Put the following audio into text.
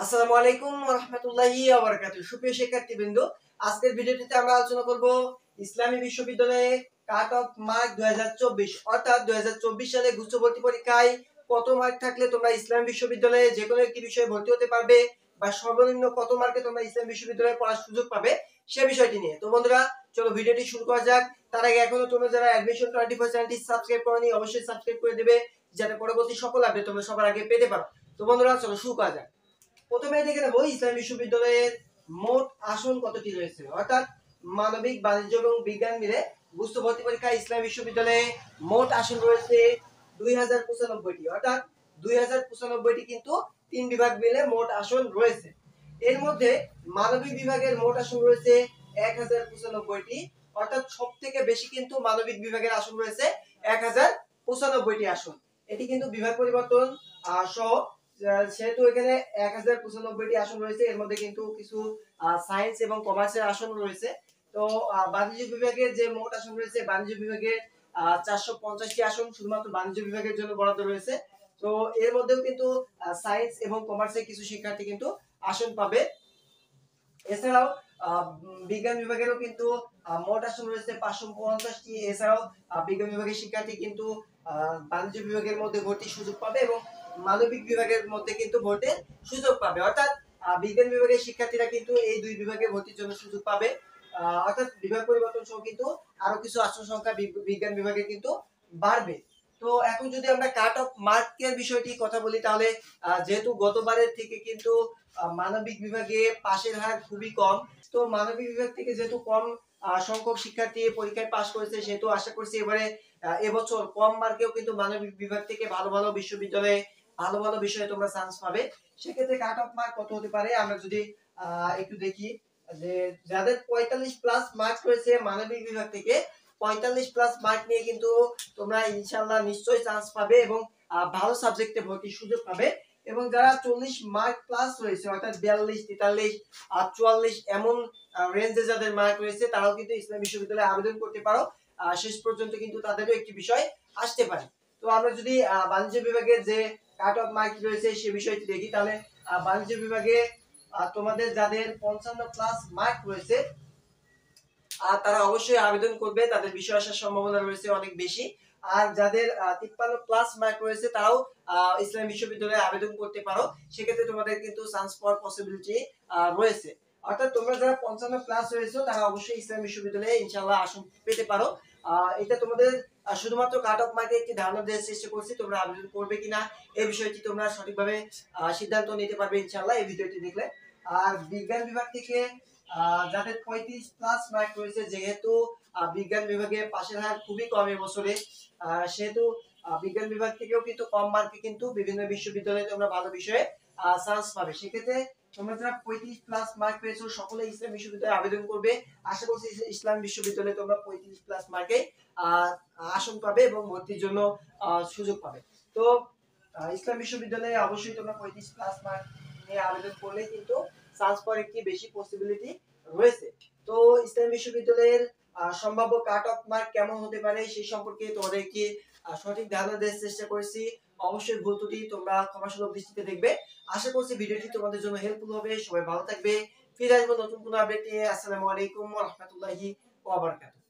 আসসালামু আলাইকুম ওয়া রাহমাতুল্লাহি ওয়া বারাকাতুহু। সুপ্রিয় শিক্ষার্থীবৃন্দ, আজকের ভিডিওটিতে আমরা আলোচনা করব ইসলামী বিশ্ববিদ্যালয়ে কাট অফ মার্ক 2024 অর্থাৎ 2024 সালে গুচ্ছ ভর্তি পরীক্ষায় কত মার্ক থাকলে তোমরা ইসলামী বিশ্ববিদ্যালয়ে যে কোনো একটি বিষয়ে ভর্তি হতে পারবে বা সর্বনিম্ন কত মার্কে তোমরা ইসলামী বিশ্ববিদ্যালয়ে পড়ার সুযোগ পাবে সে বিষয়টি নিয়ে। তো বন্ধুরা, চলো ভিডিওটি শুরু করা যাক। তার আগে এখনো তোমরা যারা অ্যাডমিশন 24 চ্যানেলটি সাবস্ক্রাইব করোনি অবশ্যই সাবস্ক্রাইব করে দেবে, যাতে পরবর্তী সকল আপডেট তোমরা সবার আগে পেতে পারো। তো বন্ধুরা, চলো শুরু করা যাক। প্রথমে দেখে নেব ইসলামী বিশ্ববিদ্যালয়ের মোট আসন কতটি রয়েছে, অর্থাৎ মানবিক, বাণিজ্য এবং বিজ্ঞান মিলে গুচ্ছ ভর্তি পরীক্ষায় ইসলামী বিশ্ববিদ্যালয়ে মোট আসন রয়েছে 2095টি, অর্থাৎ 2095টি কিন্তু তিন বিভাগ মিলে মোট আসন রয়েছে। এর মধ্যে মানবিক বিভাগের মোট আসন রয়েছে 1095টি, অর্থাৎ সবথেকে বেশি কিন্তু মানবিক বিভাগের আসন রয়েছে 1095টি আসন। এটি কিন্তু বিভাগ পরিবর্তন সহ, সেহেতু এখানে 1095টি আসন রয়েছে। এর মধ্যে কিন্তু কিছু সায়েন্স এবং কমার্সের আসন রয়েছে। তো বাণিজ্য বিভাগের যে মোট আসন রয়েছে, বাণিজ্য বিভাগে 450টি আসন শুধুমাত্র বাণিজ্য বিভাগের জন্য বরাদ্দ রয়েছে। তো এর মধ্যেও কিন্তু সায়েন্স এবং কমার্সের কিছু শিক্ষার্থী কিন্তু আসন পাবে। এছাড়াও বিজ্ঞান বিভাগেরও কিন্তু মোট আসন রয়েছে 550টি। এছাড়াও বিজ্ঞান বিভাগের শিক্ষার্থী কিন্তু বাণিজ্য বিভাগের মধ্যে ভর্তির সুযোগ পাবে এবং মানবিক বিভাগের মধ্যে কিন্তু ভর্তির সুযোগ পাবে, অর্থাৎ বিজ্ঞান বিভাগের শিক্ষার্থীরা কিন্তু এই দুই বিভাগে ভর্তির জন্য সুযোগ পাবে। অর্থাৎ বিভাগ পরিবর্তন সহ কিন্তু আরো কিছু আসন সংখ্যা বিজ্ঞান বিভাগে কিন্তু বাড়বে। তো এখন যদি আমরা কাট অফ মার্কের বিষয়টি কথা বলি, তাহলে যেহেতু গতবারের থেকে কিন্তু মানবিক বিভাগে পাশের হার খুবই কম, তো মানবিক বিভাগ থেকে যেহেতু কম সংখ্যক শিক্ষার্থী পরীক্ষায় পাশ করেছে, সেহেতু আশা করছি এবারে এবছর কম মার্কেও কিন্তু মানবিক বিভাগ থেকে ভালো ভালো বিশ্ববিদ্যালয়ে ভালো ভালো বিষয়ে তোমরা চান্স পাবে। সেক্ষেত্রে কাট অফ মার্ক কত হতে পারে আমরা যদি একটু দেখি, যে যাদের 45 প্লাস মার্ক রয়েছে মানবিক বিভাগ থেকে, 45 প্লাস মার্ক নিয়ে কিন্তু তোমরা ইনশাআল্লাহ নিশ্চয়ই চান্স পাবে এবং ভালো সাবজেক্টে ভর্তির সুযোগ পাবে। এবং যারা 40 মার্ক প্লাস রয়েছে, অর্থাৎ 42, 43 আর 44 এমন রেঞ্জে যাদের মার্ক রয়েছে, তারাও কিন্তু ইসলাম বিশ্ববিদ্যালয়ে আবেদন করতে পারো। শেষ পর্যন্ত কিন্তু তাদেরও একটি বিষয় আসতে পারে। তো আমরা যদি বাণিজ্য বিভাগের যে কাট অফ মার্ক রয়েছে সে বিষয়টি দেখি, তাহলে বাণিজ্য বিভাগে তোমাদের যাদের 55 প্লাস মার্ক রয়েছে তারা অবশ্যই আবেদন করবে, তাদের বিষয় আসার সম্ভাবনা রয়েছে অনেক বেশি। আর যাদের 53 প্লাস মার্ক রয়েছে তারাও ইসলাম বিশ্ববিদ্যালয়ে আবেদন করতে পারো। সেক্ষেত্রে তোমাদের কিন্তু চান্স পাওয়ার পসিবিলিটি রয়েছে। অর্থাৎ তোমরা যারা 55 প্লাস রয়েছে তারা অবশ্যই ইসলাম বিশ্ববিদ্যালয়ে ইনশাআল্লাহ আসন পেতে পারো। এটা তোমাদের শুধুমাত্র কাট অফ মার্কে একটি ধারণা দেওয়ার চেষ্টা করছি, তোমরা আবেদন করবে কিনা এই বিষয়টি তোমরা সঠিকভাবে সিদ্ধান্ত নিতে পারবে ইনশাআল্লাহ এই ভিডিওটি দেখলে। আর বিজ্ঞান বিভাগ থেকে যাদের 35 প্লাস মার্ক রয়েছে, যেহেতু বিজ্ঞান বিভাগে পাশের হার খুবই কম এবছরে, সেহেতু বিজ্ঞান বিভাগ থেকেও কিন্তু কম মার্কে কিন্তু বিভিন্ন বিশ্ববিদ্যালয়ে তোমরা ভালো বিষয়ে চান্স পাবে। সেক্ষেত্রে তোমরা যারা 35 প্লাস মার্ক পেয়েছো সকলে ইসলাম বিশ্ববিদ্যালয়ে আবেদন করবে। আশা করছি ইসলাম বিশ্ববিদ্যালয়ে তোমরা 35 প্লাস মার্কে আসন পাবে এবং ভর্তির জন্য সুযোগ পাবে। তো ইসলাম বিশ্ববিদ্যালয়ে অবশ্যই তোমরা 35 প্লাস মার্ক নিয়ে আবেদন করলে কিন্তু চান্স পাওয়ার একটি বেশি পসিবিলিটি রয়েছে। তো ইসলাম বিশ্ববিদ্যালয়ের সম্ভাব্য কাট অফ মার্ক কেমন হতে পারে সেই সম্পর্কে তোমাদেরকে সঠিক ধারণা দেওয়ার চেষ্টা করেছি। অবশ্যই ভুল ত্রুটি তোমরা ক্ষমাসুলভ দৃষ্টিতে দেখবে। আশা করছি ভিডিওটি তোমাদের জন্য হেল্পফুল হবে। সবাই ভালো থাকবে। ফিরে আসবো নতুন কোনো আপডেট নিয়ে। আসসালামু আলাইকুম ওয়া রাহমাতুল্লাহি ওয়া বারাকাতুহু।